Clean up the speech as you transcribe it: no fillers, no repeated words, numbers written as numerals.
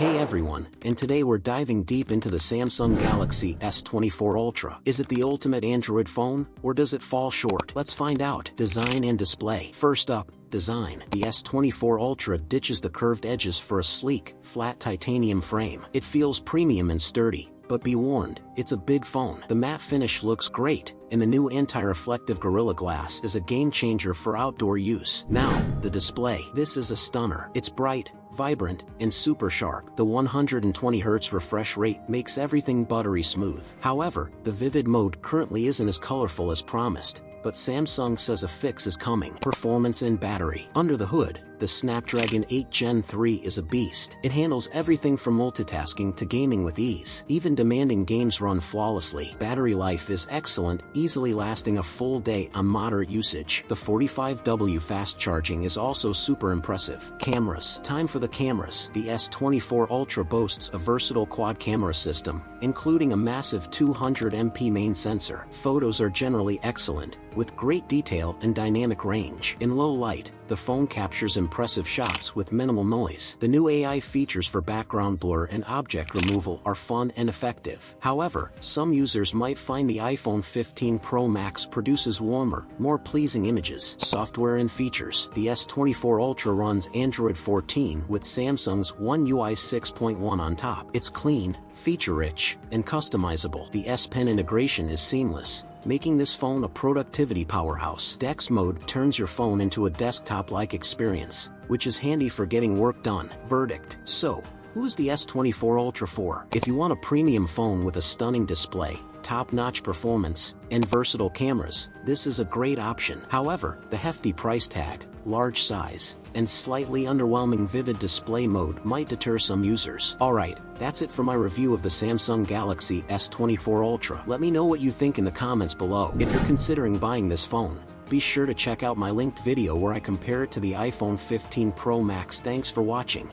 Hey everyone, and today we're diving deep into the Samsung Galaxy S24 Ultra. Is it the ultimate Android phone, or does it fall short? Let's find out. Design and display. First up, design. The S24 Ultra ditches the curved edges for a sleek, flat titanium frame. It feels premium and sturdy. But be warned, it's a big phone. The matte finish looks great, and the new anti-reflective Gorilla Glass is a game-changer for outdoor use. Now, the display. This is a stunner. It's bright, vibrant, and super sharp. The 120Hz refresh rate makes everything buttery smooth. However, the vivid mode currently isn't as colorful as promised, but Samsung says a fix is coming. Performance and battery. Under the hood, the Snapdragon 8 Gen 3 is a beast. It handles everything from multitasking to gaming with ease. Even demanding games run flawlessly. Battery life is excellent, easily lasting a full day on moderate usage. The 45W fast charging is also super impressive. Cameras. Time for the cameras. The S24 Ultra boasts a versatile quad camera system, including a massive 200MP main sensor. Photos are generally excellent, with great detail and dynamic range. In low light, the phone captures impressive shots with minimal noise. The new AI features for background blur and object removal are fun and effective. However, some users might find the iPhone 15 Pro Max produces warmer, more pleasing images. Software and features. The S24 Ultra runs Android 14 with Samsung's One UI 6.1 on top. It's clean, feature-rich, and customizable. The S Pen integration is seamless, making this phone a productivity powerhouse. Dex mode turns your phone into a desktop-like experience, which is handy for getting work done. Verdict. So, who is the S24 Ultra for? If you want a premium phone with a stunning display, top-notch performance, and versatile cameras, this is a great option. However, the hefty price tag, large size, and slightly underwhelming vivid display mode might deter some users. Alright, that's it for my review of the Samsung Galaxy S24 Ultra. Let me know what you think in the comments below. If you're considering buying this phone, be sure to check out my linked video where I compare it to the iPhone 15 Pro Max. Thanks for watching.